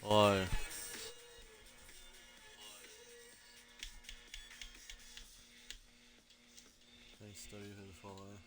Oi. Thanks, Steve, for the follow.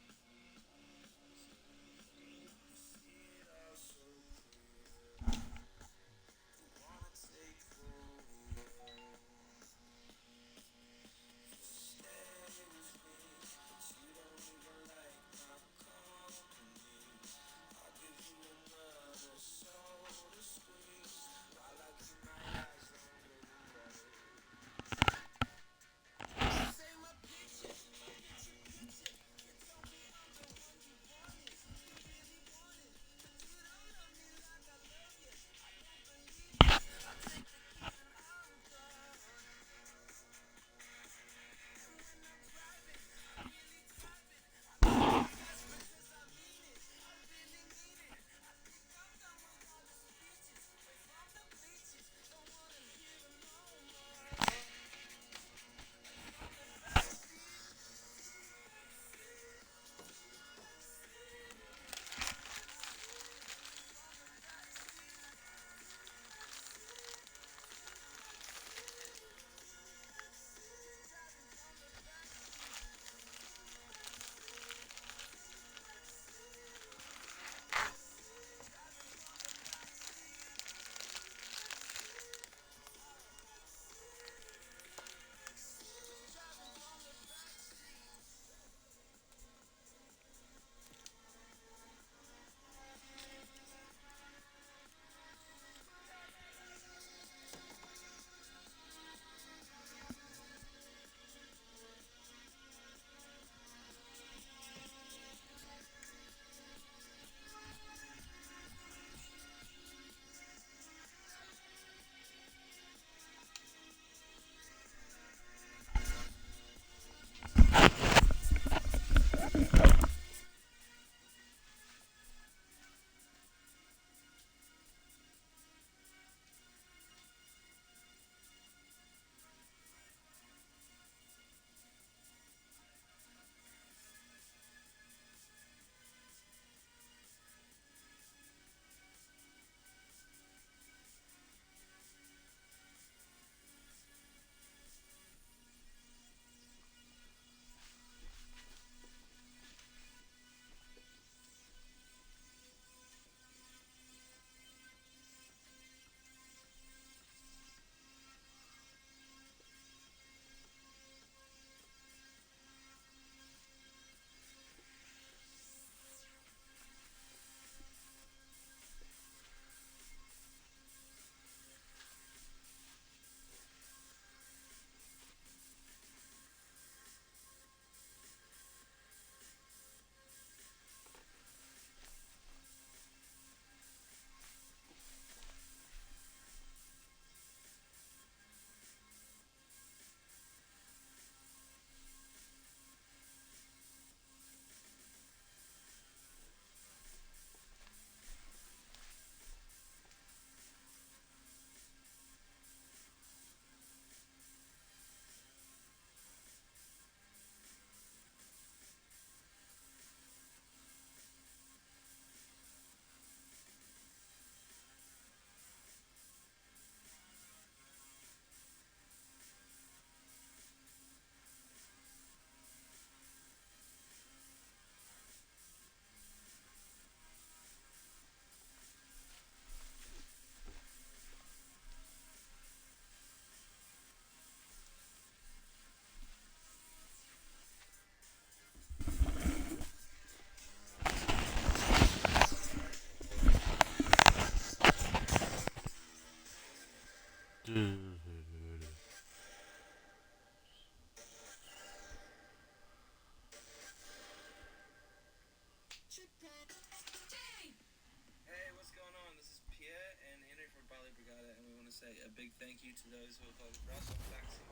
Hey, what's going on? This is Pierre and Henry from Bali Brigada, and we want to say a big thank you to those who have voted for us on Faxi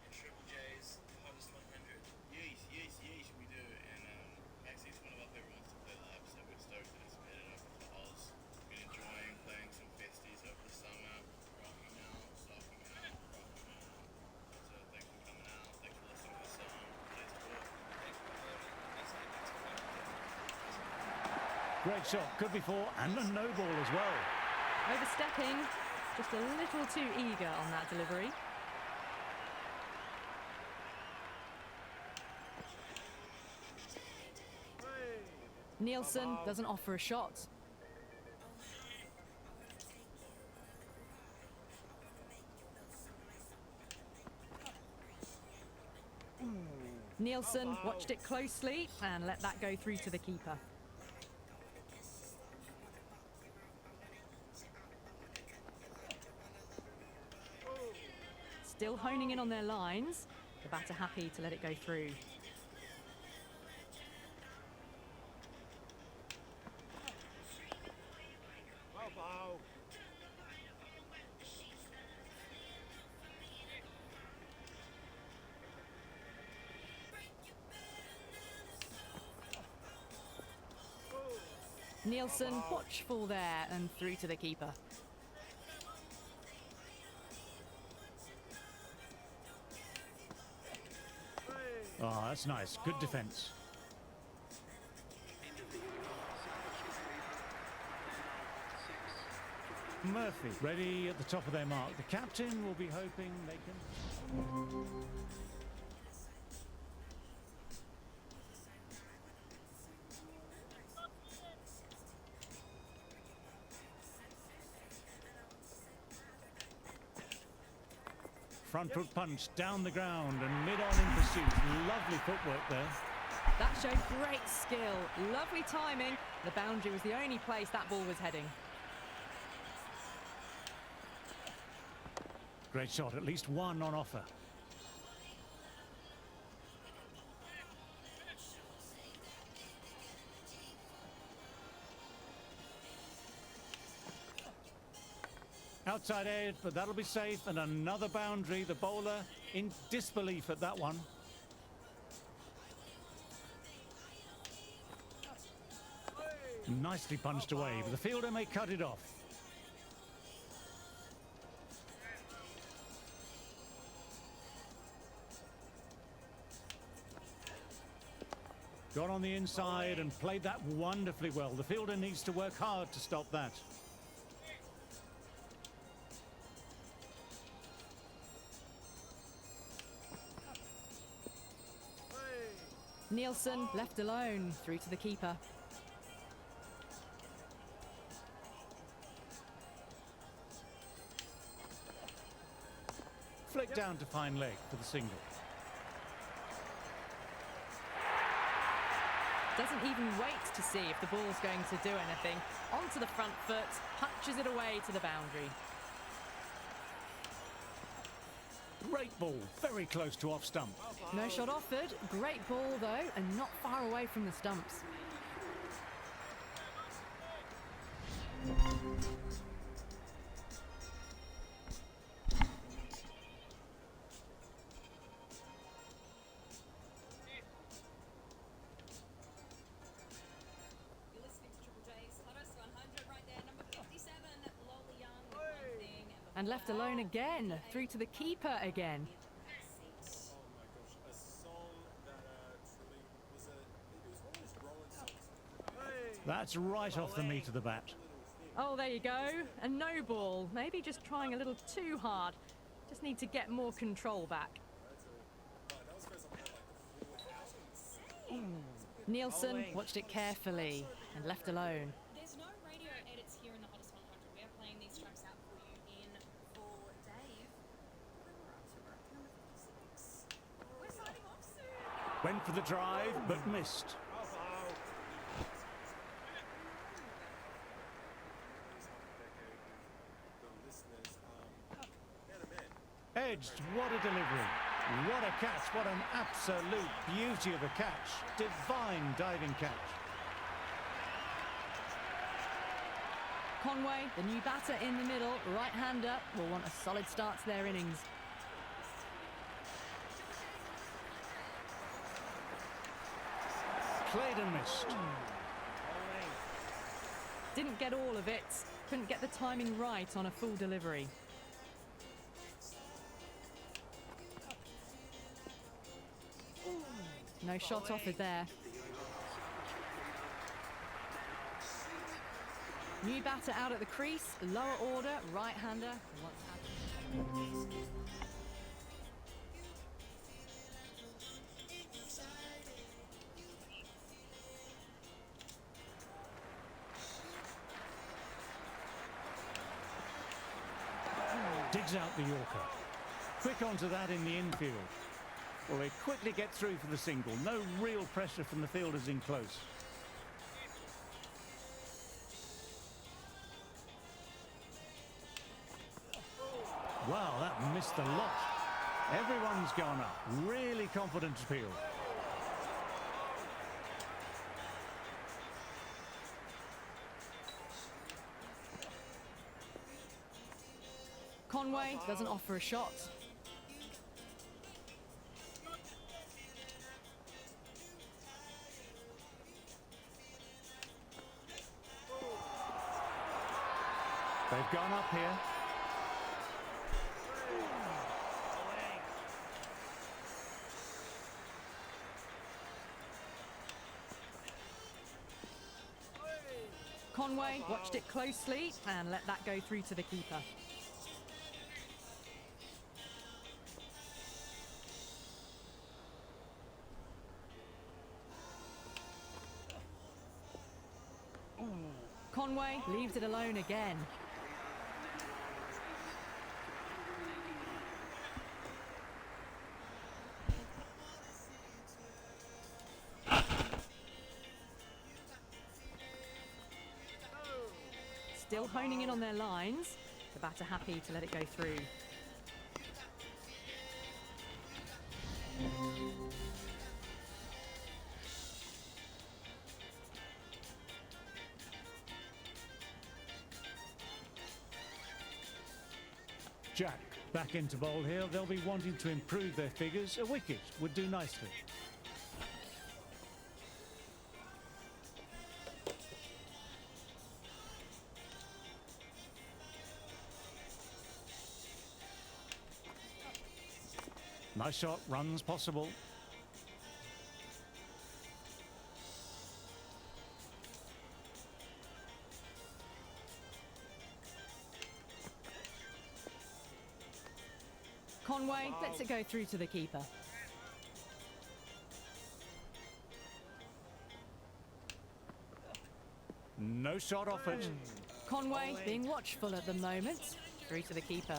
and Triple J's Hottest 100. Yeesh, yeesh, yeesh, we do. And Maxi's one of our favorite ones to play live, so we're stoked that it's made it over to Oz. Been enjoying playing some festies over the summer, rocking out, stocking out, rocking out. So thanks for coming out, thanks for listening to the song. Let's go. Thanks for voting. Let's get back to fun. Great shot, good before, and a no ball as well. Overstepping. just a little too eager on that delivery. Nielsen doesn't offer a shot. Nielsen watched it closely and let that go through to the keeper. Still honing in on their lines. The batter happy to let it go through. Nielsen watchful there and through to the keeper. Oh, that's nice. Good defence. Murphy ready at the top of their mark. The captain will be hoping they can... Front foot punch down the ground and mid-on in pursuit. Lovely footwork there. That showed great skill. Lovely timing. The boundary was the only place that ball was heading. Great shot, at least one on offer. Outside edge, but that'll be safe. And another boundary. The bowler in disbelief at that one. Nicely punched away, but the fielder may cut it off. Got on the inside and played that wonderfully well. The fielder needs to work hard to stop that. Nielsen left alone through to the keeper. Flick down to fine leg for the single. Doesn't even wait to see if the ball's going to do anything. Onto the front foot, punches it away to the boundary. Great ball, very close to off stump. No shot offered. Great ball though, and not far away from the stumps. And left alone again, through to the keeper again. Oh my gosh, a song that truly was it was one of those rolling songs. That's right off the meat of the bat. Oh, there you go. A no ball. Maybe just trying a little too hard. Just need to get more control back. Nielsen watched it carefully and left alone. There's no radio edits here in the Hottest 100. We are playing these tracks out for you in full. Dave, we're up to number 56. We're signing off soon. Went for the drive, but missed. Edged, what a delivery. What a catch, what an absolute beauty of a catch. Divine diving catch. Conway, the new batter in the middle, right-hander, will want a solid start to their innings. Played and missed. Didn't get all of it, couldn't get the timing right on a full delivery. No shot offered there. New batter out at the crease, lower order, right-hander. What's happening? Digs out the Yorker. Quick onto that in the infield. Well, they quickly get through for the single. No real pressure from the fielders in close. Wow, that missed a lot. Everyone's gone up. Really confident appeal. Conway doesn't offer a shot. They've gone up here. Conway watched it closely and let that go through to the keeper. Conway leaves it alone again. Still honing in on their lines. The batter happy to let it go through. Jack back into bowl here. They'll be wanting to improve their figures. A wicket would do nicely. Nice shot, runs possible. Conway lets it go through to the keeper. No shot offered. Conway being watchful at the moment. Through to the keeper.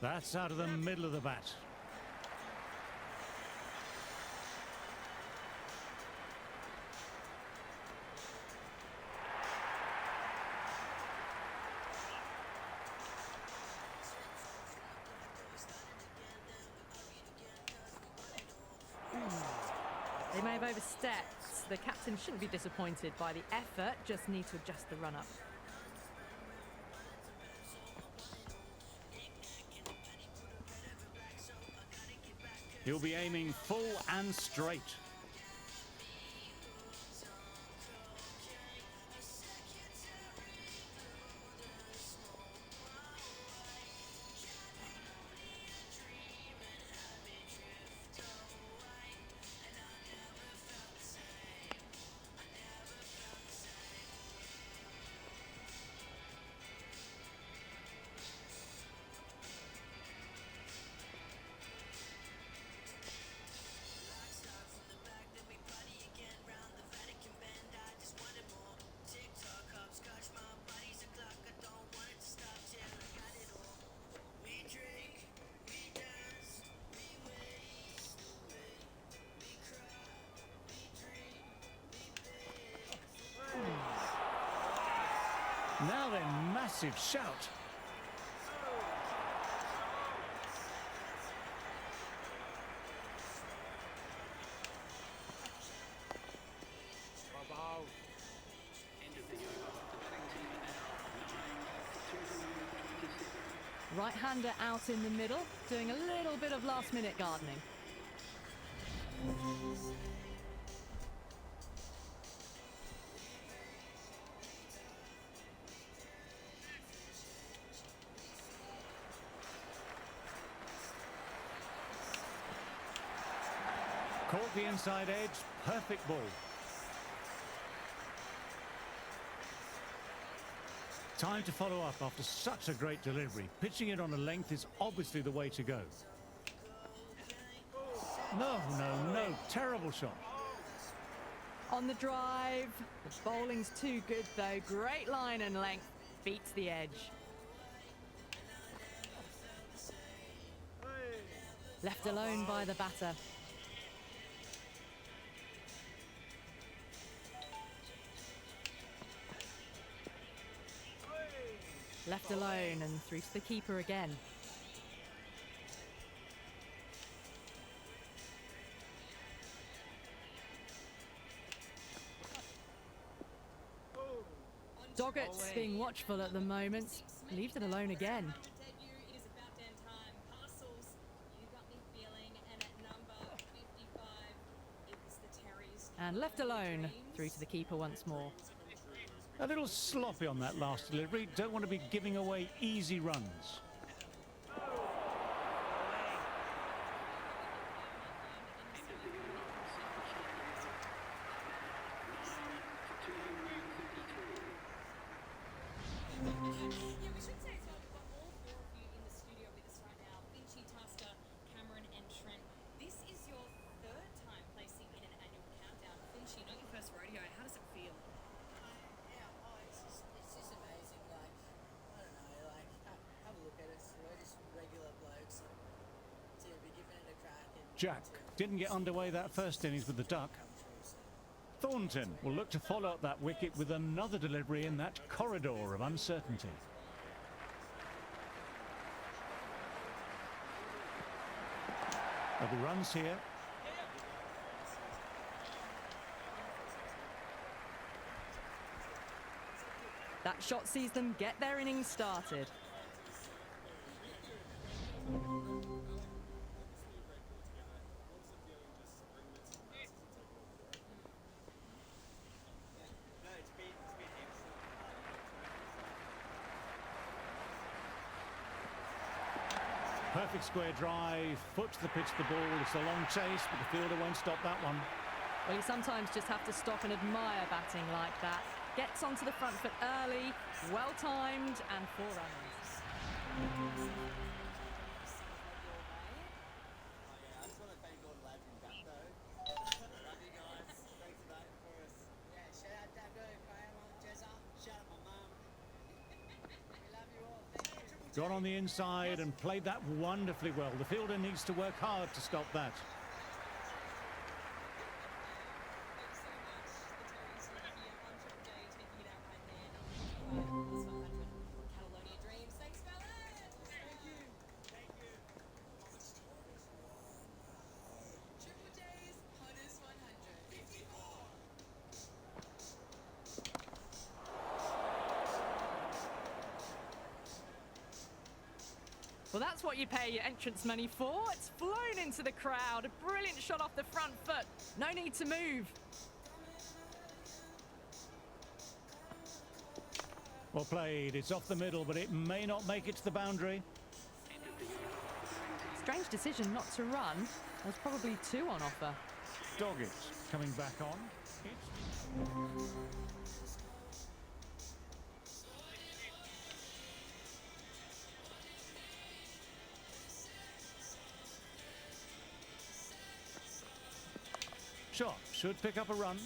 That's out of the middle of the bat. They may have overstepped. The captain shouldn't be disappointed by the effort, just need to adjust the run-up. He'll be aiming full and straight. Now then, massive shout. Right-hander out in the middle, doing a little bit of last-minute gardening. Caught the inside edge. Perfect ball. Time to follow up after such a great delivery. Pitching it on a length is obviously the way to go. No, no, no. Terrible shot. On the drive. The bowling's too good, though. Great line and length. Beats the edge. Left alone by the batter. Left alone and through to the keeper again. Doggett's being watchful at the moment. Leaves it alone again. It is about damn time. Parcels, you got me feeling, and at number 55, it was the Terriers. And left alone through to the keeper once more. A little sloppy on that last delivery. Don't want to be giving away easy runs. Yeah, we should say as well, we've got all four of you in the studio with us right now. Finchy, Tusker, Cameron and Trent. This is your third time placing in an annual countdown. Finchy, not your first rodeo. How does it feel? It's just amazing. Like, I don't know, like, have a look at us. We're just regular blokes. To be giving it a crack. And Jack didn't get underway that first innings with the duck. Thornton will look to follow up that wicket with another delivery in that corridor of uncertainty. There'll be runs here. That shot sees them get their innings started. Perfect square drive, foot to the pitch of the ball. It's a long chase, but the fielder won't stop that one. Well, you sometimes just have to stop and admire batting like that. Gets onto the front foot early, well timed, and 4 runs. I just want to thank all the lads in back though. Love you guys. Thanks for that for us. Yeah, shout out Dago, Graham, Jezza. Shout out my mum. We love you all. Thank you. Got on the inside and played that wonderfully well. The fielder needs to work hard to stop that. Well, that's what you pay your entrance money for. It's flown into the crowd. A brilliant shot off the front foot. No need to move. Well played. It's off the middle, but it may not make it to the boundary. Strange decision not to run. There's probably 2 on offer. Doggett coming back on. Shot should pick up a run.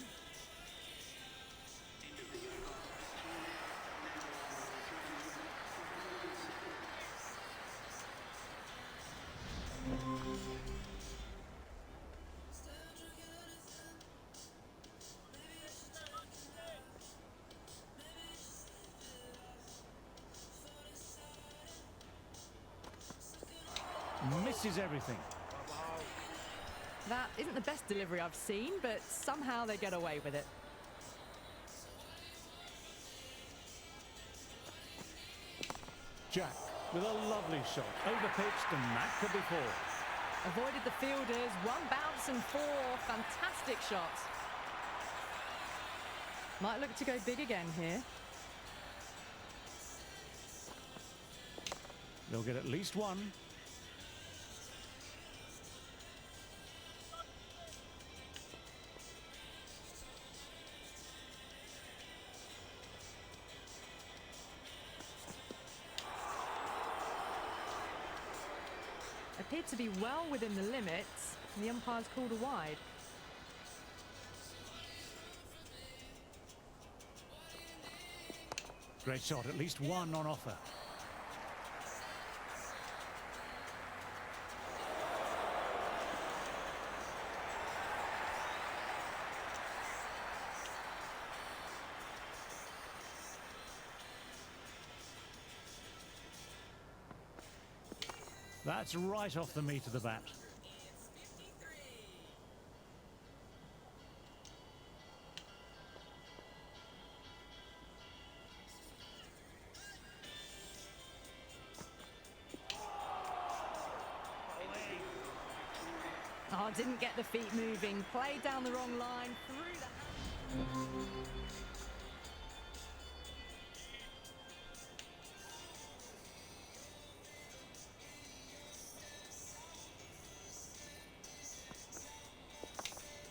Misses everything. That isn't the best delivery I've seen, but somehow they get away with it. Jack with a lovely shot. Overpitched, and that could be 4. Avoided the fielders, 1 bounce and 4. Fantastic shots. Might look to go big again here. They'll get at least 1. appeared to be well within the limits, and the umpire's called a wide. Great shot, at least one on offer. That's right off the meat of the bat. It's 53. Oh, didn't get the feet moving. Played down the wrong line, through the...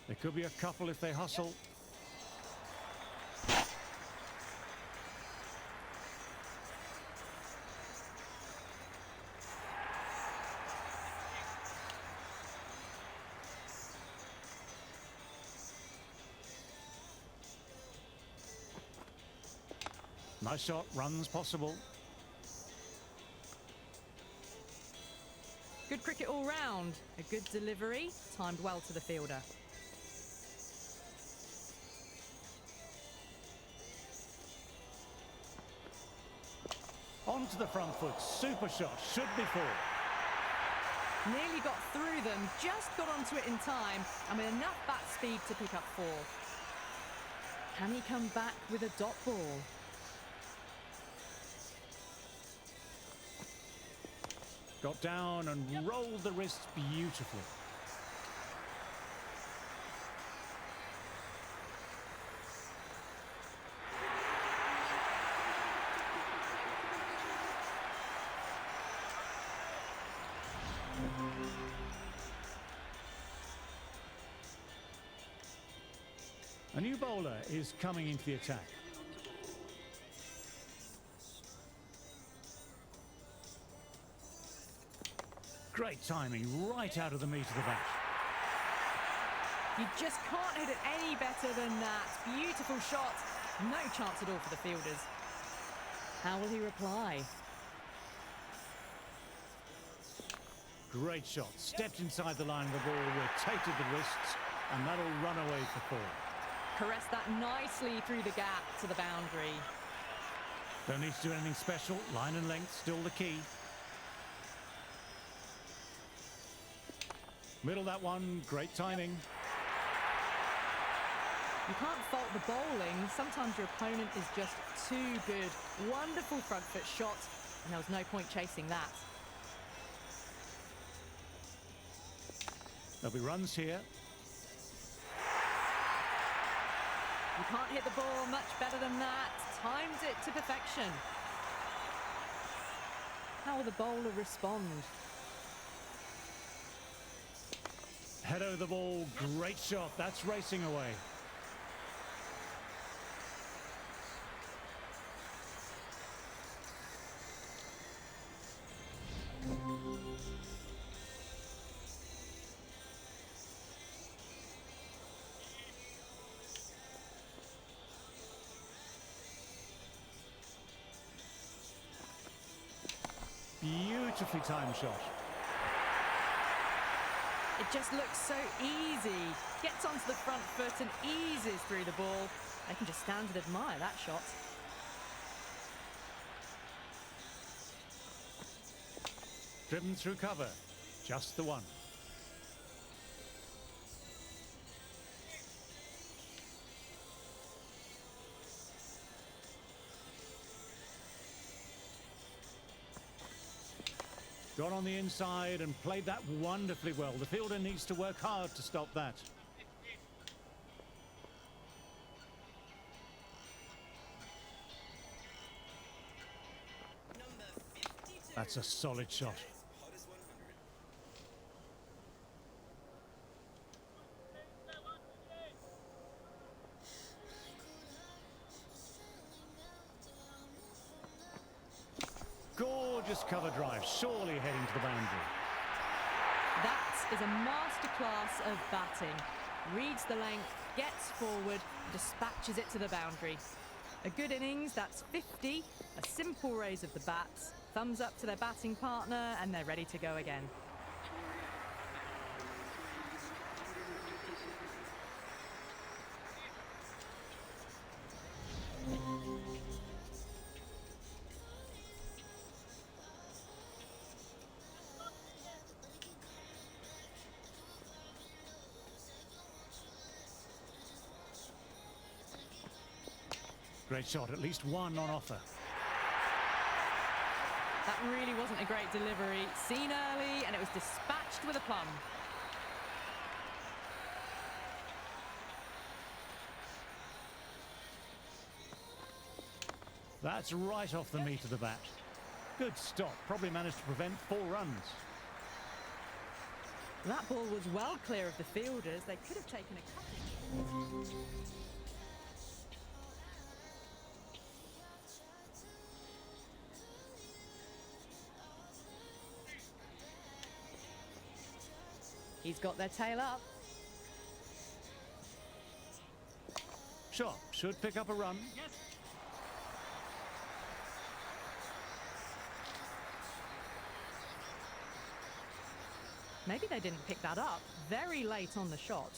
There could be a couple if they hustle. Nice shot, runs possible. Good cricket all round. A good delivery, timed well to the fielder. Onto the front foot, super shot, should be four. Nearly got through them, just got onto it in time, and with enough bat speed to pick up four. Can he come back with a dot ball? Got down and rolled the wrists beautifully. A new bowler is coming into the attack. Great timing, right out of the meat of the bat. You just can't hit it any better than that. Beautiful shot. No chance at all for the fielders. How will he reply? Great shot, stepped inside the line of the ball, rotated the wrists, and that'll run away for four. Caressed that nicely through the gap to the boundary. Don't need to do anything special, line and length still the key. Middle that one, great timing. You can't fault the bowling. Sometimes your opponent is just too good. Wonderful front foot shot, and there was no point chasing that. There'll be runs here. You can't hit the ball much better than that. Timed it to perfection. How will the bowler respond? Head over the ball, great shot, that's racing away. Beautifully timed shot. It just looks so easy. Gets onto the front foot and eases through the ball. They can just stand and admire that shot. Driven through cover, just the one. Got on the inside and played that wonderfully well. The fielder needs to work hard to stop that. Number 52. That's a solid shot. Hottest 100. Gorgeous cover drive, surely heading to the boundary. is a masterclass of batting. Reads the length, gets forward, dispatches it to the boundary. A good innings, that's 50, a simple raise of the bats, thumbs up to their batting partner, and they're ready to go again. Great shot, at least one on offer. That really wasn't a great delivery. Seen early, and it was dispatched with a plum. That's right off the meat of the bat. Good stop, probably managed to prevent 4 runs. That ball was well clear of the fielders. They could have taken a couple. He's got their tail up. Shot, should pick up a run. Maybe they didn't pick that up. Very late on the shot.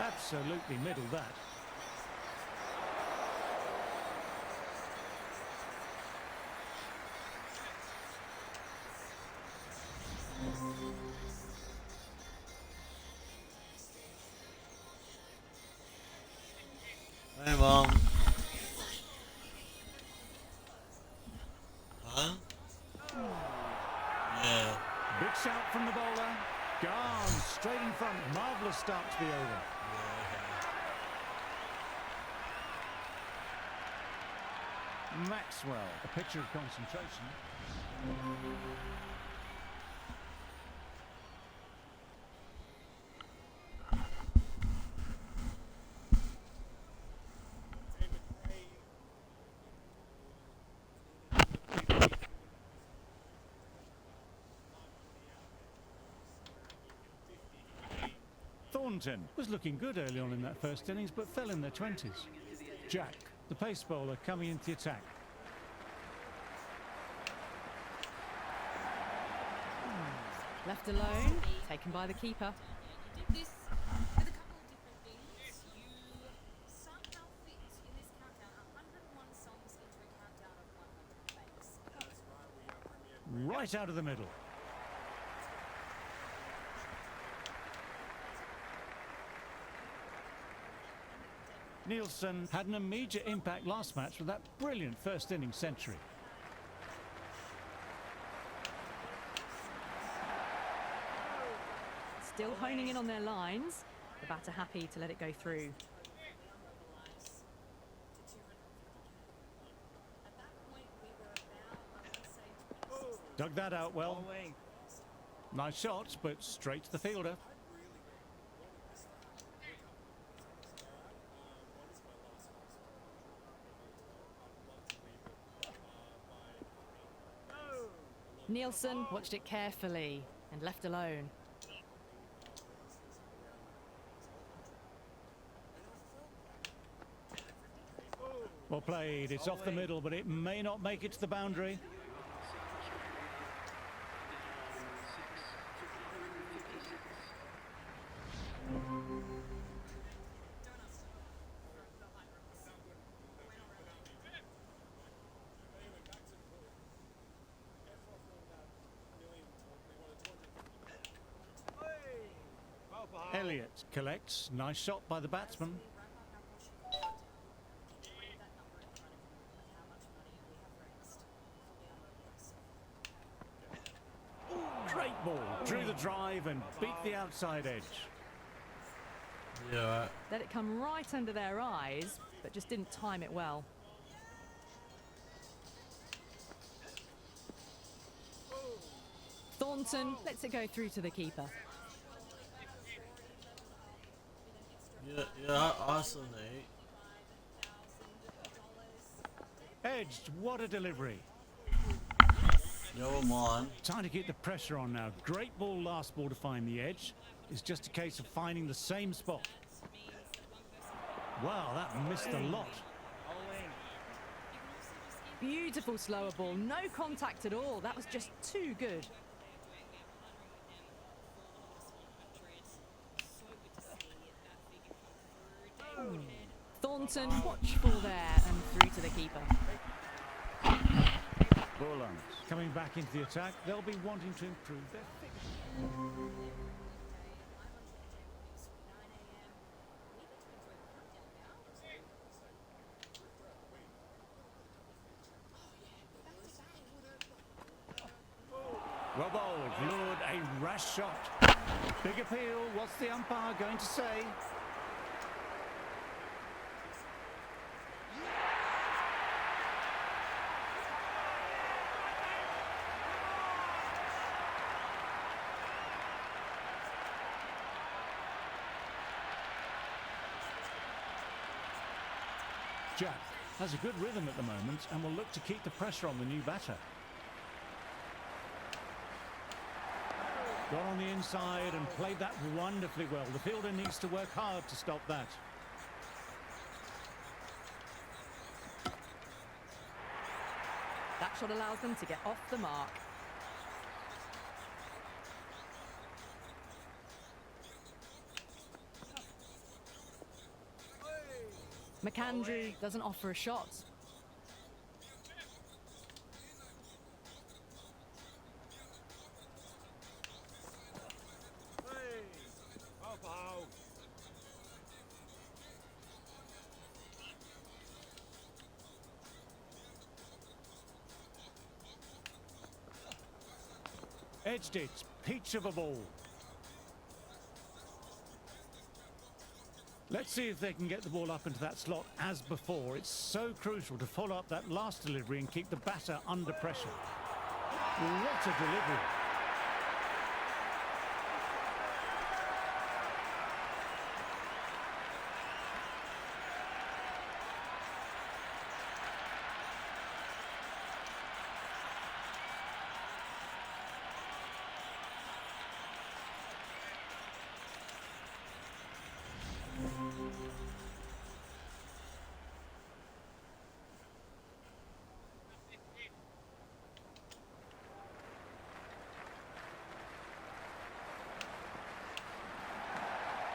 Absolutely middled that. Hey, Mom. Huh? Yeah. Big shout from the bowler. Gone straight in front. Marvellous start to the over. Maxwell, a picture of concentration. Thornton was looking good early on in that first innings, but fell in their 20s. Jack, the pace bowler, coming into the attack. Left alone, taken by the keeper. You did this with a couple of different things. You somehow fit in this countdown 101 songs into a countdown of 100 plays. That's right, we premiered Right out of the middle. Nielsen had an immediate impact last match with that brilliant first innings century. Still honing in on their lines. The batter happy to let it go through. At that point, we were about, I want to say, 26. Dug that out well. Nice shots, but straight to the fielder. Nielsen watched it carefully and left alone. Well played, it's off the middle, but it may not make it to the boundary. Elliott collects, nice shot by the batsman. Great ball, drew the drive and beat the outside edge. Yeah, right. Let it come right under their eyes, but just didn't time it well. Thornton lets it go through to the keeper. Yeah, awesome, Nate. Edged, what a delivery. Yo, I'm on. Time to keep the pressure on now. Great ball, last ball to find the edge. It's just a case of finding the same spot. Wow, that missed a lot. Beautiful slower ball, no contact at all. That was just too good. Thornton watchful there and through to the keeper. Bullons coming back into the attack. They'll be wanting to improve their fitness. Well bowled, lured, a rash shot. Big appeal, what's the umpire going to say? Jack has a good rhythm at the moment and will look to keep the pressure on the new batter. Got on the inside and played that wonderfully well. The fielder needs to work hard to stop that. That shot allows them to get off the mark. McAndrew doesn't offer a shot. Edged it, peach of a ball. Let's see if they can get the ball up into that slot as before. It's so crucial to follow up that last delivery and keep the batter under pressure. What a delivery.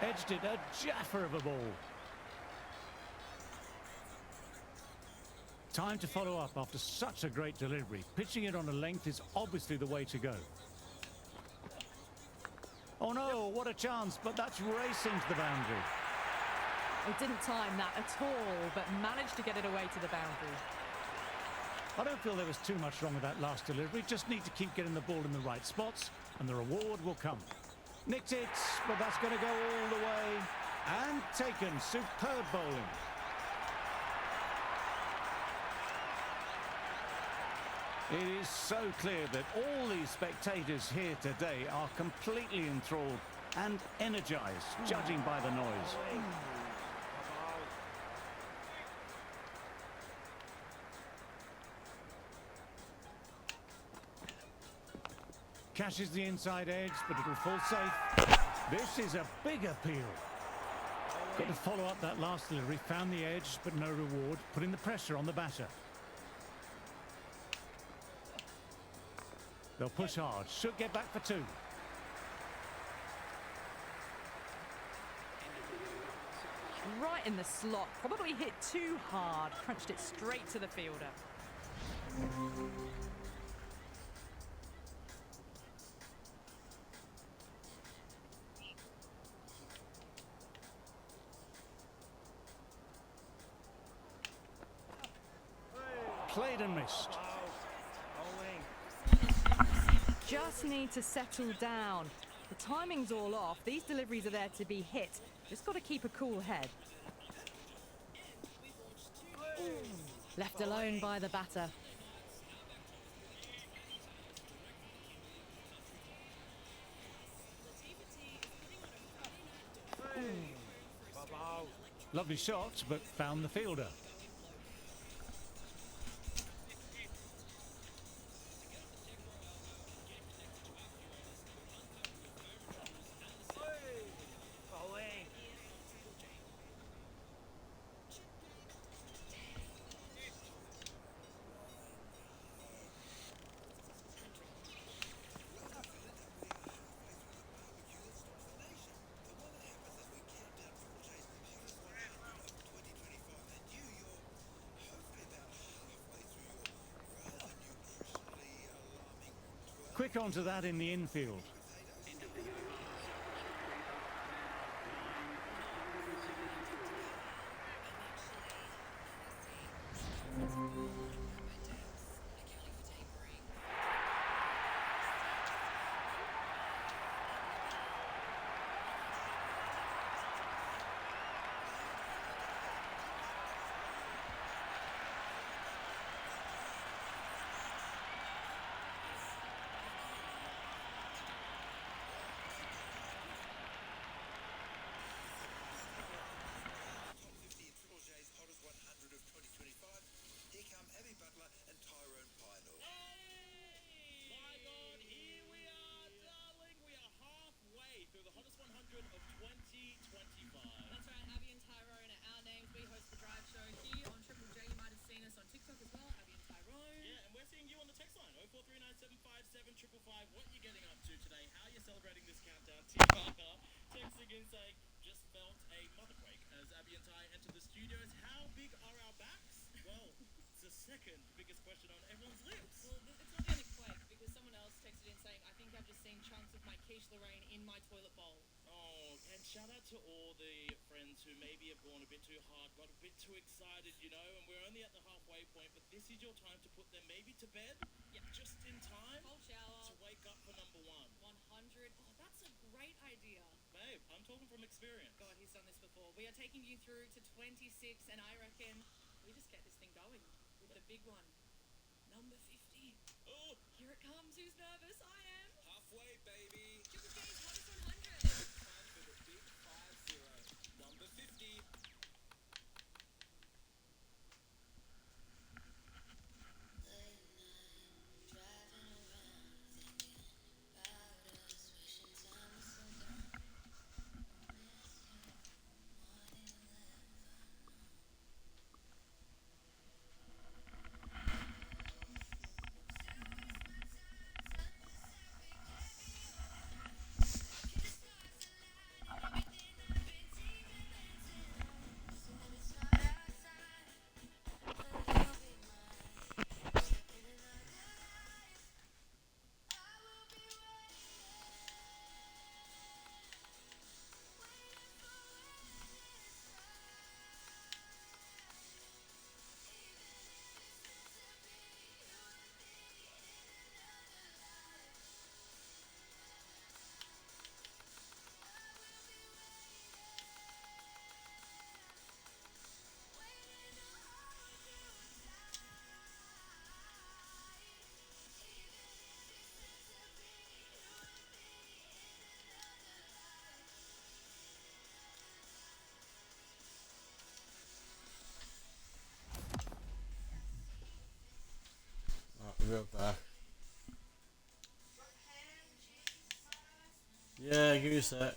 Edged it, a jaffer of a ball. Time to follow up after such a great delivery. Pitching it on a length is obviously the way to go. Oh no, what a chance, but that's racing to the boundary. He didn't time that at all, but managed to get it away to the boundary. I don't feel there was too much wrong with that last delivery. Just need to keep getting the ball in the right spots and the reward will come. Nicked it, but that's going to go all the way. And taken. Superb bowling. It is so clear that all these spectators here today are completely enthralled and energized, judging by the noise. Catches the inside edge, but it'll fall safe. This is a big appeal. Got to follow up that last delivery. Found the edge, but no reward. Putting the pressure on the batter. They'll push hard. Should get back for two. Right in the slot. Probably hit too hard. Crunched it straight to the fielder. Played and missed. Just need to settle down. The timing's all off. These deliveries are there to be hit. Just got to keep a cool head. Left alone by the batter. Lovely shot, but found the fielder. Quick onto that in the infield. That's right, Abby and Tyrone are our names. We host the drive show here on Triple J. You might have seen us on TikTok as well, Abby and Tyrone. Yeah, and we're seeing you on the text line 0439757555. What you getting up to today? How are you celebrating this countdown? Tiana texting in saying, just felt a motherquake as Abby and Ty enter the studios. How big are our backs? Well, it's the second biggest question on everyone's lips. Well, it's not the only quake because someone else texted in saying, I think I've just seen chunks of my quiche Lorraine in my toilet bowl. Oh, and shout out to all the friends who maybe have gone a bit too hard, got a bit too excited, you know, and we're only at the halfway point, but this is your time to put them maybe to bed, just in time Cold shower. to wake up for number one. 100. Oh, that's a great idea. Babe, I'm talking from experience. God, he's done this before. We are taking you through to 26, and I reckon we just get this thing going with the big one. Number 50. Oh, Here it comes. Who's nervous? I am. Halfway, baby. Triple J's hottest 100. Time for the big 50. Number 50. We're back. Yeah, give me a sec.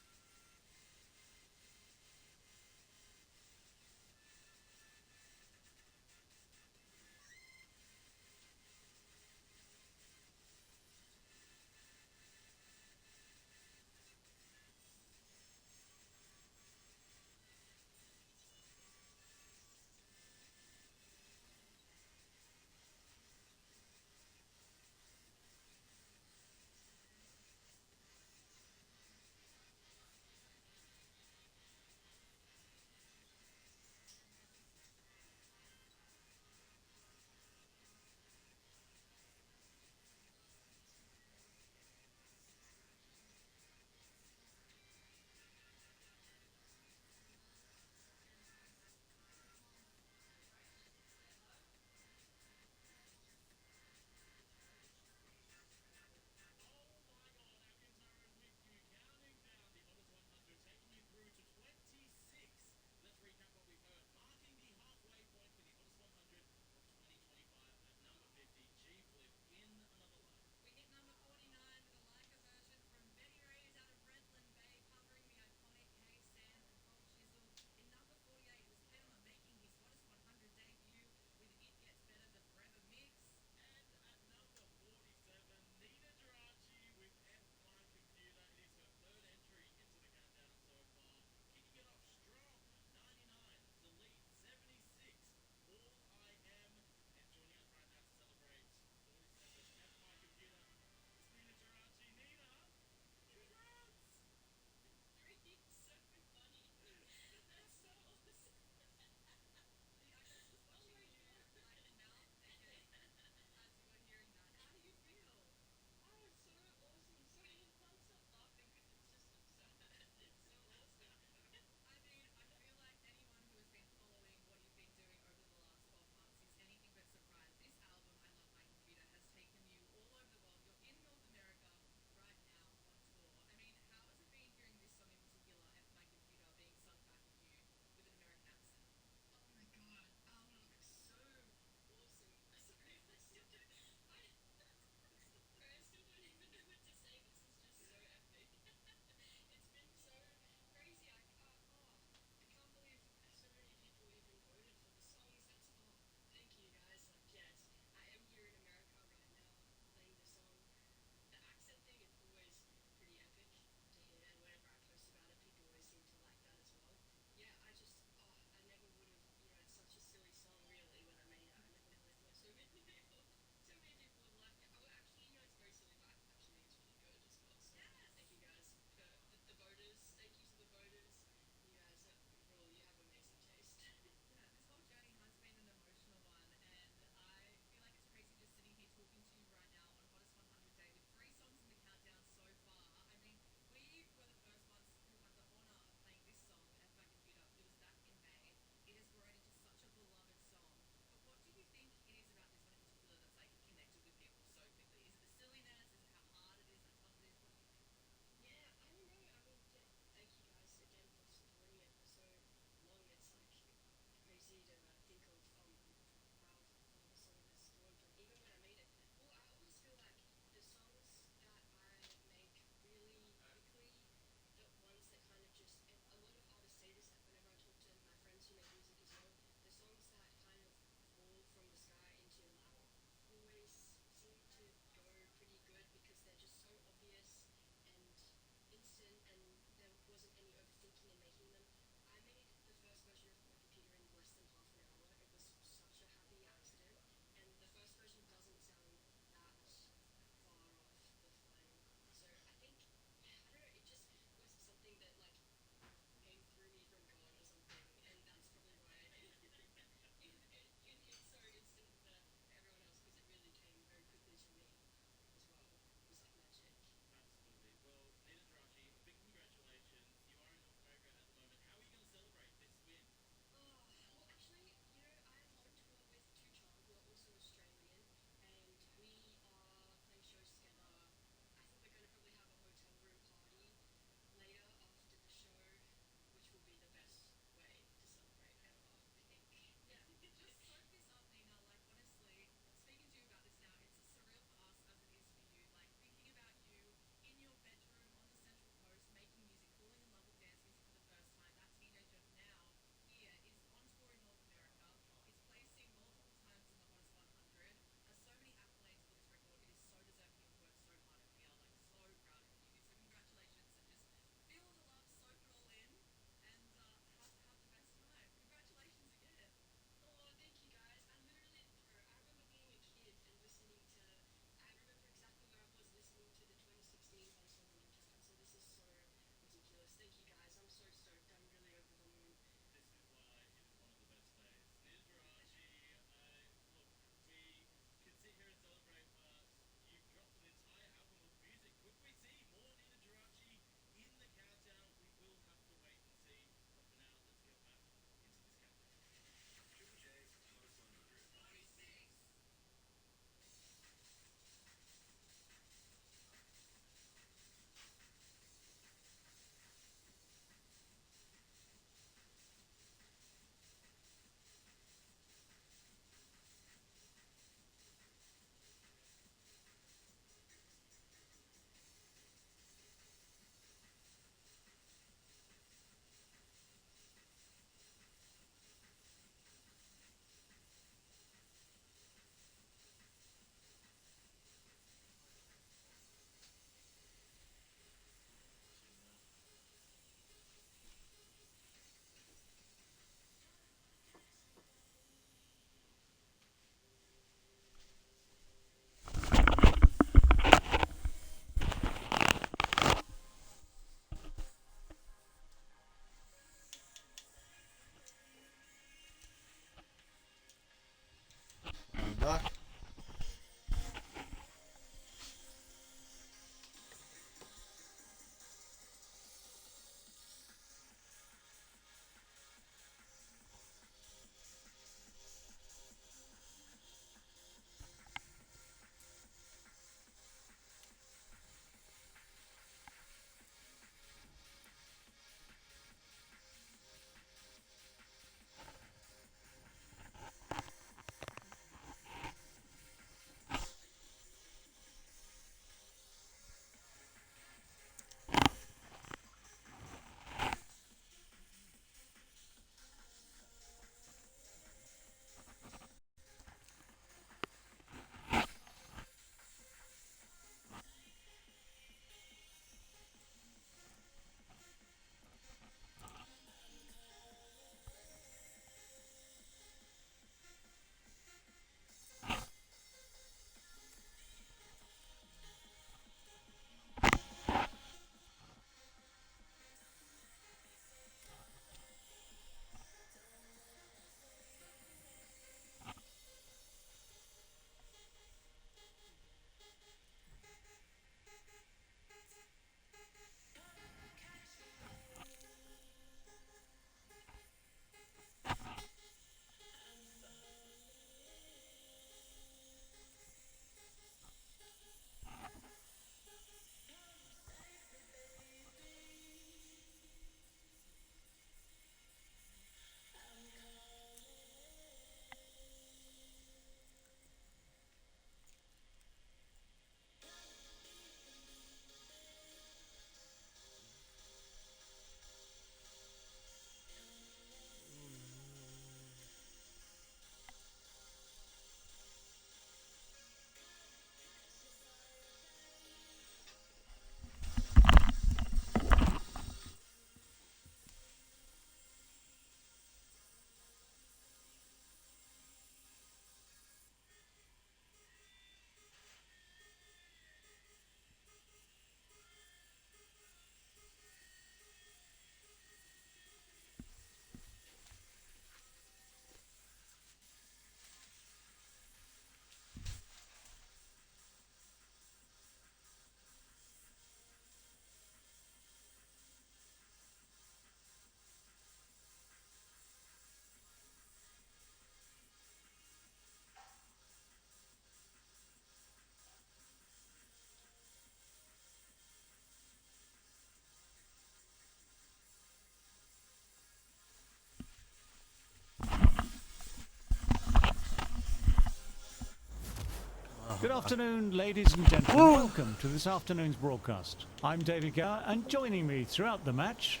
Good afternoon, ladies and gentlemen. Welcome to this afternoon's broadcast. I'm David Gower, and joining me throughout the match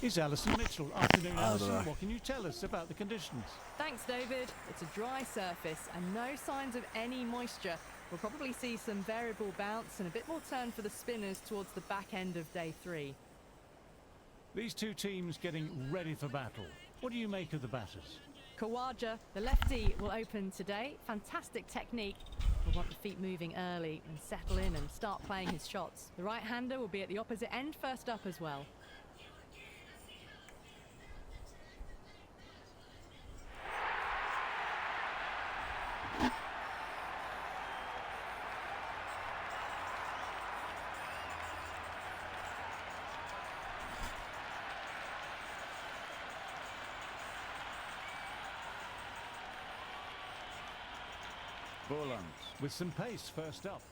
is Alison Mitchell. Afternoon, Alison. What can you tell us about the conditions? Thanks, David. It's a dry surface and no signs of any moisture. We'll probably see some variable bounce and a bit more turn for the spinners towards the back end of day 3. These two teams getting ready for battle. What do you make of the batters? Kawaja, the lefty, will open today. Fantastic technique. We'll want the feet moving early and settle in and start playing his shots. The right-hander will be at the opposite end first up as well. Borland with some pace first up.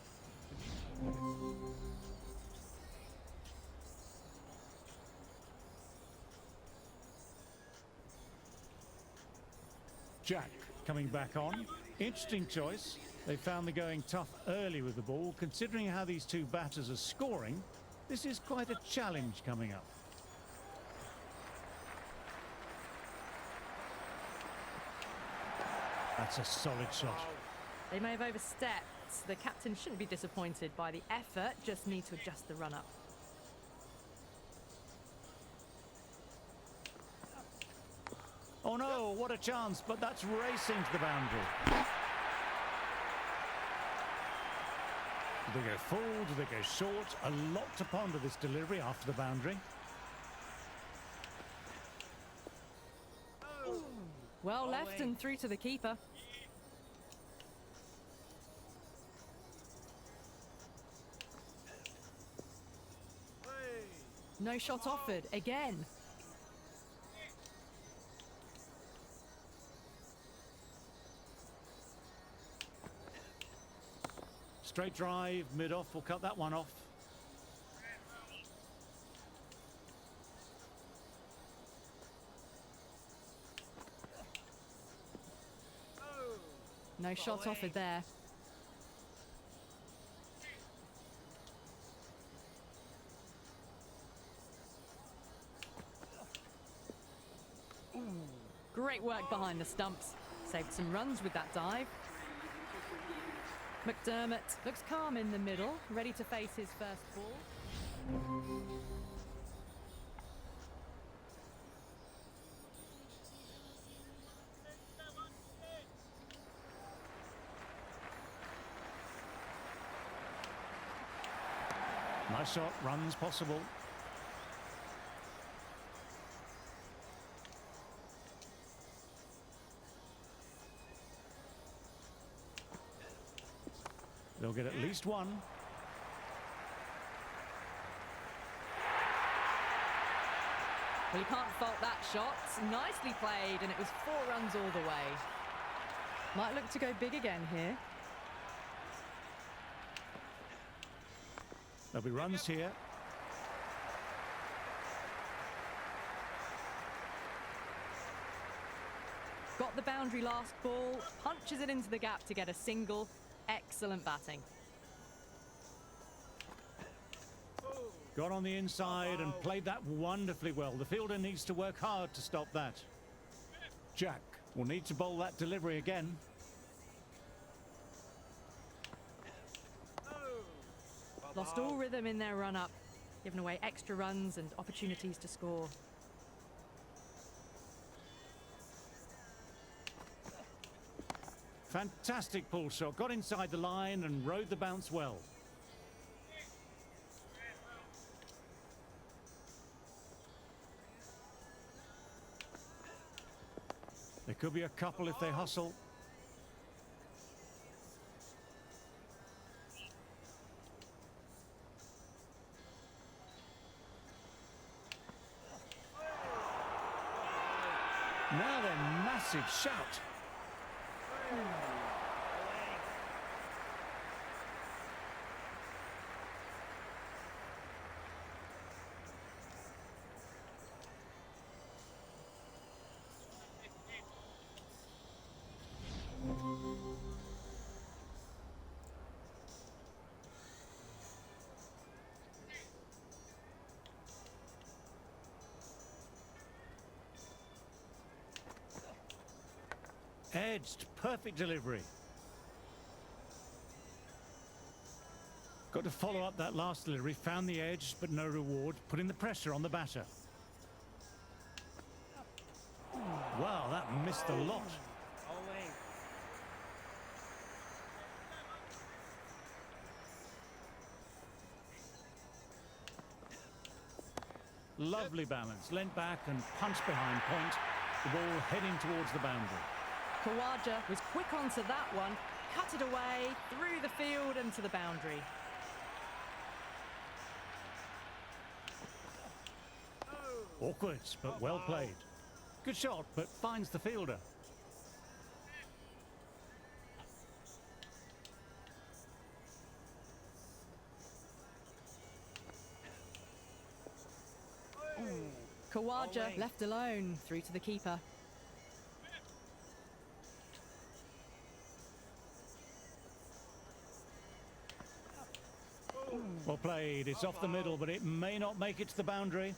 Jack coming back on. Interesting choice. They found the going tough early with the ball. Considering how these two batters are scoring, this is quite a challenge coming up. That's a solid shot. They may have overstepped. The captain shouldn't be disappointed by the effort, just need to adjust the run-up. Oh no, what a chance, but that's racing to the boundary. Do they go full, do they go short? A lot to ponder this delivery after the boundary. Well left and through to the keeper. No shot offered, again. Straight drive, mid-off, we'll cut that one off. No shot offered there. Great work behind the stumps. Saved some runs with that dive. McDermott looks calm in the middle, ready to face his first ball. Nice shot, runs possible. They'll get at least one. Well, you can't fault that shot. Nicely played, and it was 4 runs all the way. Might look to go big again here. There'll be runs here. Got the boundary last ball, punches it into the gap to get a single. Excellent batting. Got on the inside and played that wonderfully well. The fielder needs to work hard to stop that. Jack will need to bowl that delivery again. Lost all rhythm in their run-up, giving away extra runs and opportunities to score. Fantastic pull shot, got inside the line and rode the bounce well. There could be a couple if they hustle. Now then, massive shout. Edged, perfect delivery. Got to follow up that last delivery, found the edge, but no reward, putting the pressure on the batter. Wow, that missed a lot. Bowling. Lovely balance, leant back and punched behind point. The ball heading towards the boundary. Khawaja was quick onto that one, cut it away, through the field and to the boundary. Awkward, but well played. Good shot, but finds the fielder. Khawaja left alone, through to the keeper. Well played, it's off the middle, but it may not make it to the boundary.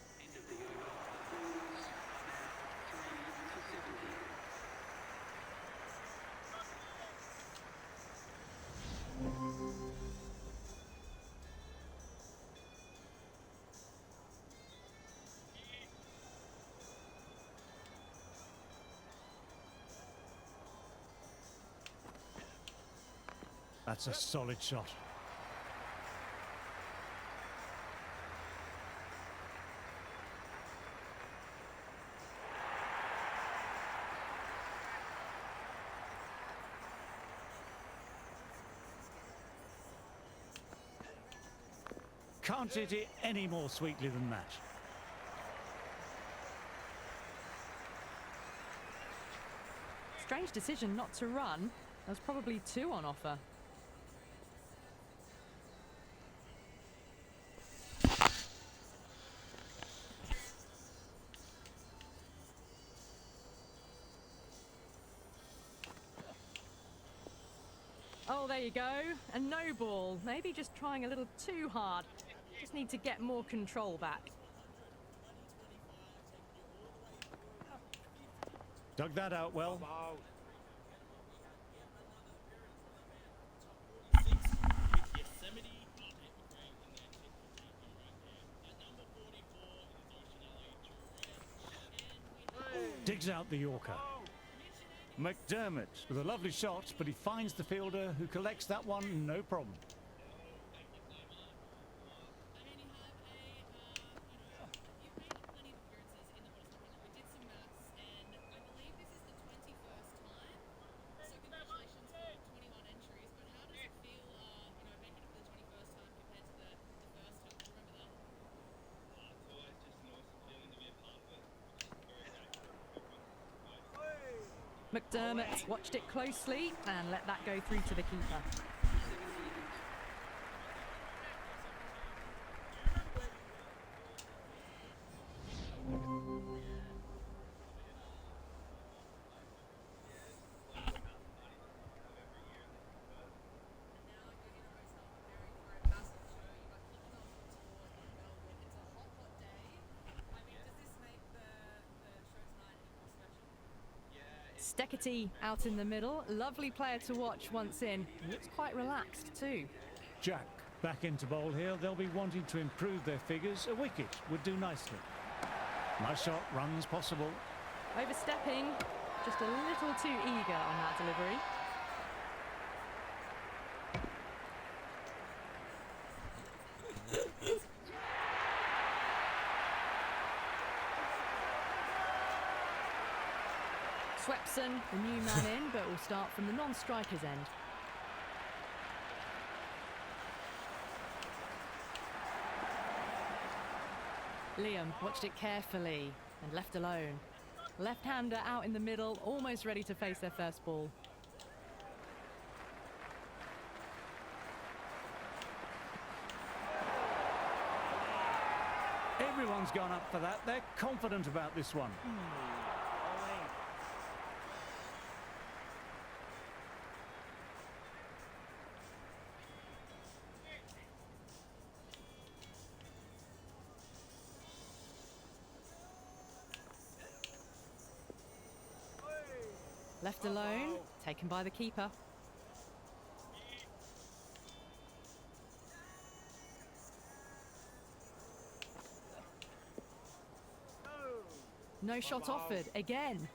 That's a solid shot. Can't hit it any more sweetly than that. Strange decision not to run. There was probably two on offer. Oh, there you go. A no ball. Maybe just trying a little too hard. Just need to get more control back. Dug that out well. Wow. Digs out the Yorker. McDermott with a lovely shot, but he finds the fielder who collects that one, no problem. McDermott watched it closely and let that go through to the keeper. Steketee out in the middle. Lovely player to watch once in. Looks quite relaxed too. Jack back into bowl here. They'll be wanting to improve their figures. A wicket would do nicely. Nice shot, runs possible. Overstepping, just a little too eager on that delivery. Swepson, the new man in, but will start from the non-striker's end. Liam watched it carefully and left alone. Left-hander out in the middle, almost ready to face their first ball. Everyone's gone up for that. They're confident about this one. Left alone, taken by the keeper. No shot offered again.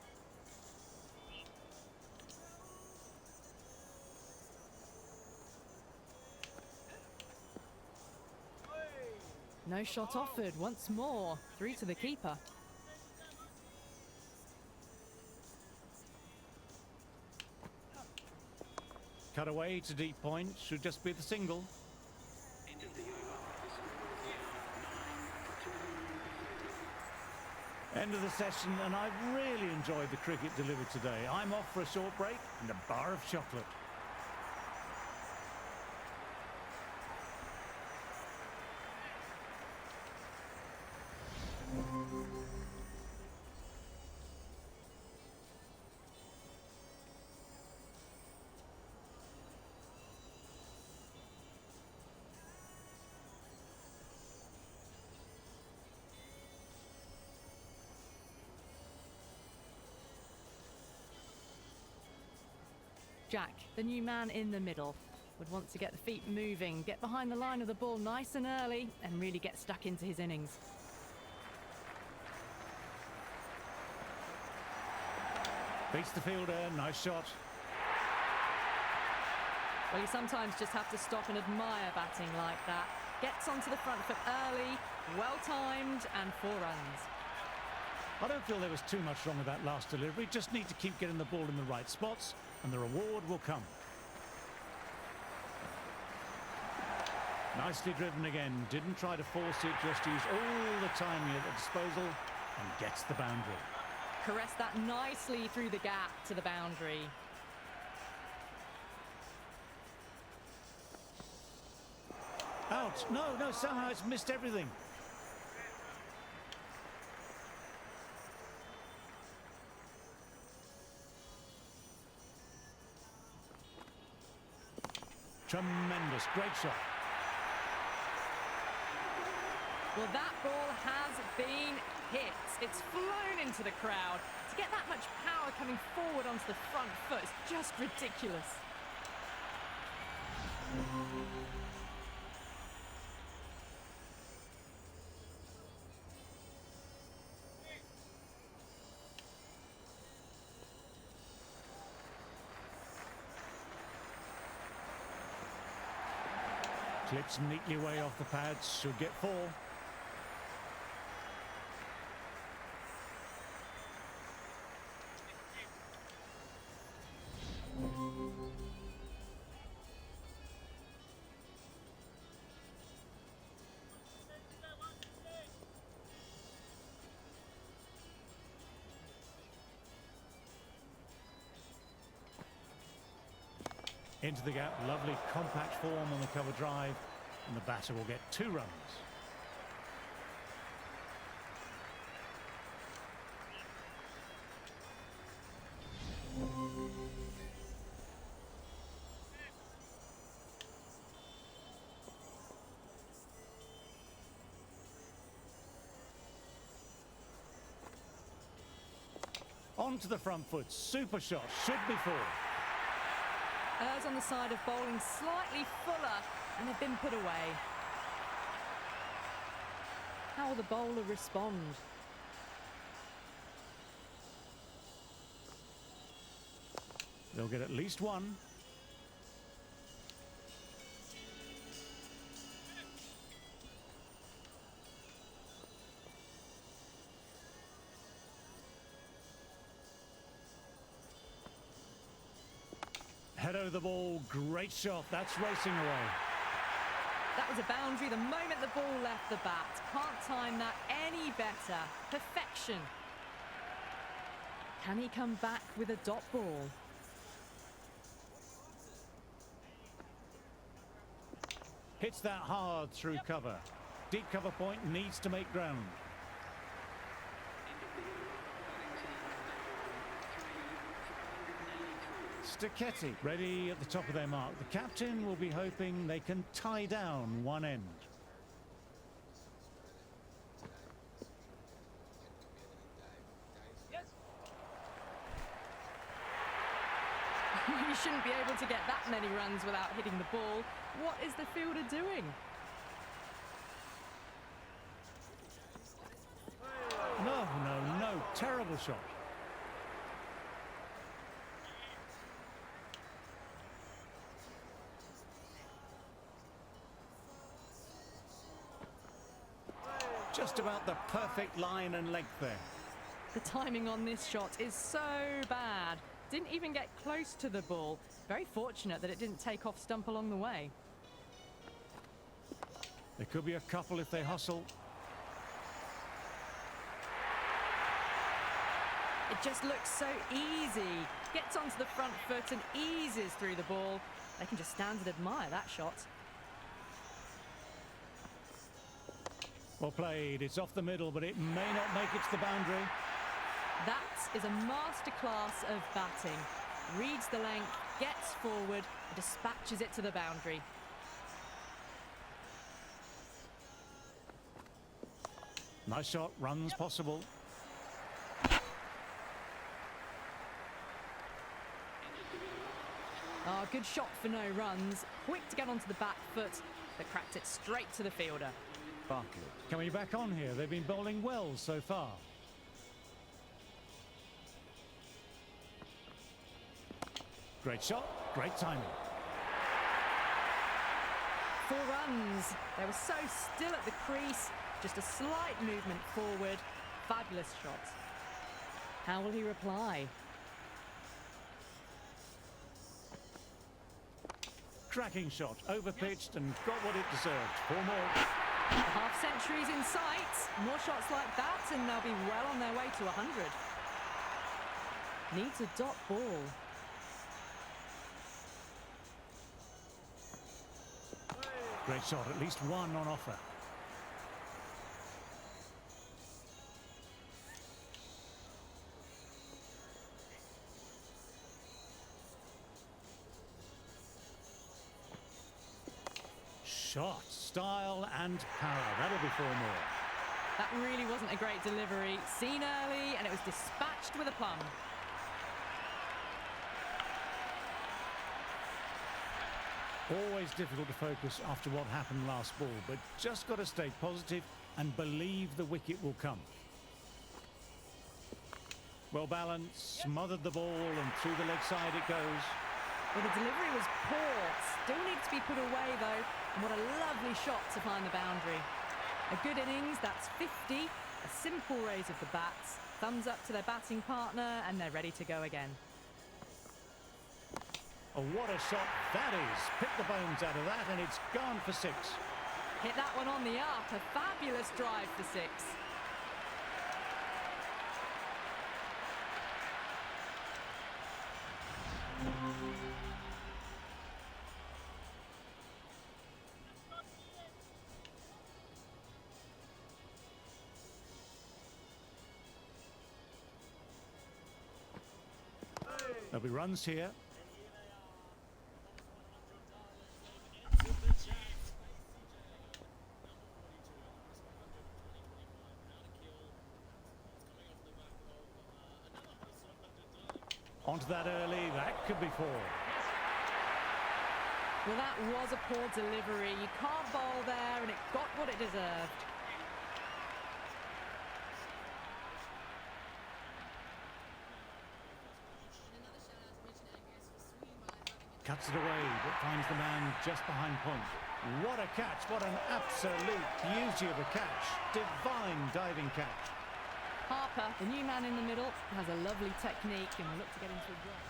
No shot offered once more, through to the keeper. Cut away to deep point, should just be the single. End of the session, and I've really enjoyed the cricket delivered today. I'm off for a short break and a bar of chocolate. Jack, the new man in the middle, would want to get the feet moving, get behind the line of the ball nice and early, and really get stuck into his innings. Beats the fielder, nice shot. Well, you sometimes just have to stop and admire batting like that. Gets onto the front foot early, well-timed, and 4 runs. I don't feel there was too much wrong with that last delivery. Just need to keep getting the ball in the right spots, and the reward will come. Nicely driven again. Didn't try to force it, just used all the timing at the disposal and gets the boundary. Caressed that nicely through the gap to the boundary. Out. No, somehow it's missed everything. Tremendous, great shot. Well, that ball has been hit. It's flown into the crowd. To get that much power coming forward onto the front foot is just ridiculous. Clips neatly way off the pads, should get 4. Into the gap, lovely compact form on the cover drive, and the batter will get 2 runs. On to the front foot, super shot, should be 4. Errs on the side of bowling slightly fuller, and they've been put away. How will the bowler respond? They'll get at least 1. Head over the ball, great shot, that's racing away. That was a boundary the moment the ball left the bat. Can't time that any better. Perfection. Can he come back with a dot ball? Hits that hard through cover. Deep cover point, needs to make ground. Stacchetti ready at the top of their mark. The captain will be hoping they can tie down one end. shouldn't be able to get that many runs without hitting the ball. What is the fielder doing? No, no, no. Terrible shot. Just about the perfect line and length there. The timing on this shot is so bad. Didn't even get close to the ball. Very fortunate that it didn't take off stump along the way. There could be a couple if they hustle. It just looks so easy. Gets onto the front foot and eases through the ball. They can just stand and admire that shot. Well played. It's off the middle, but it may not make it to the boundary. That is a masterclass of batting. Reads the length, gets forward, and dispatches it to the boundary. Nice shot. Runs possible. Ah, good shot for no runs. Quick to get onto the back foot, but cracked it straight to the fielder. Bartlett coming back on here. They've been bowling well so far. Great shot, great timing. 4 runs. They were so still at the crease. Just a slight movement forward. Fabulous shot. How will he reply? Cracking shot, overpitched and got what it deserved. 4 more. The half century's in sight. More shots like that and they'll be well on their way to 100. Needs a dot ball. Great shot, at least one on offer. Shot, style and power. That'll be 4 more. That really wasn't a great delivery. Seen early and it was dispatched with a plum. Always difficult to focus after what happened last ball, but just got to stay positive and believe the wicket will come. Well balanced, smothered the ball and through the leg side it goes. Well, the delivery was poor. Still needs to be put away though. And what a lovely shot to find the boundary. A good innings, that's 50. A simple raise of the bats. Thumbs up to their batting partner and they're ready to go again. Oh, what a shot that is. Pick the bones out of that and it's gone for 6. Hit that one on the up. A fabulous drive for 6. There'll be runs here. Onto that early, that could be 4. Well, that was a poor delivery. You can't bowl there and it got what it deserved. Cuts it away, but finds the man just behind point. What a catch, what an absolute beauty of a catch. Divine diving catch. Harper, the new man in the middle, has a lovely technique and will look to get into a drop.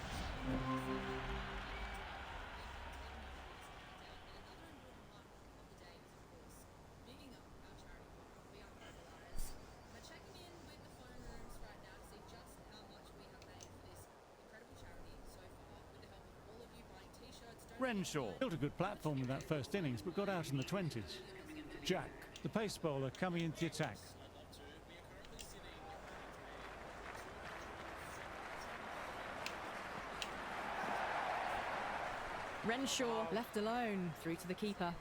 Renshaw built a good platform with that first innings, but got out in the 20s. Jack, the pace bowler, coming into the attack. Renshaw left alone through to the keeper.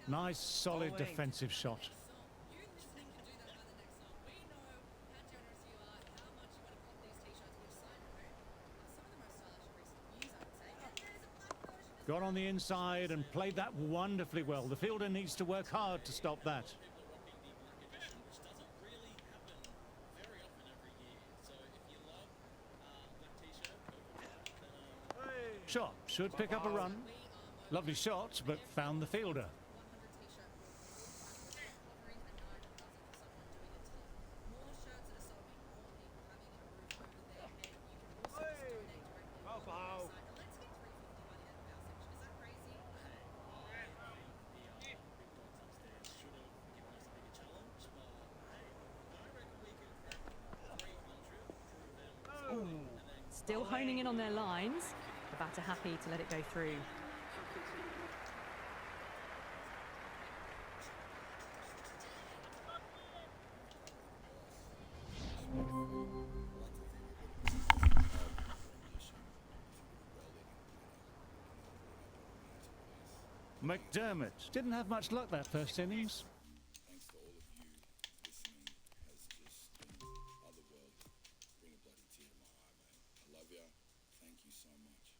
Nice, solid defensive shot. got on the inside and played that wonderfully well. The fielder needs to work hard to stop that. People are rocking the black edition, which doesn't really happen very often every year. So if you love black t-shirt, purple hat, then Shot should pick up a run. Lovely shot, but found the fielder. 100 t-shirt will covering a 9,000 for someone doing a ton. More shirts that are sold mean more people having a roof over their head. You can also just donate directly on the website. And let's get 350 by the end of our section. Is that crazy? I think the big dogs upstairs should have given us a bigger challenge, but hey, I reckon we could crack 300, prove them, and then Still honing in on their lines. The batter happy to let it go through. McDermott didn't have much luck that first innings. Thanks to all of you listening has just been otherworldly. Bring a bloody tear to my eye, mate. I love you. Thank you so much.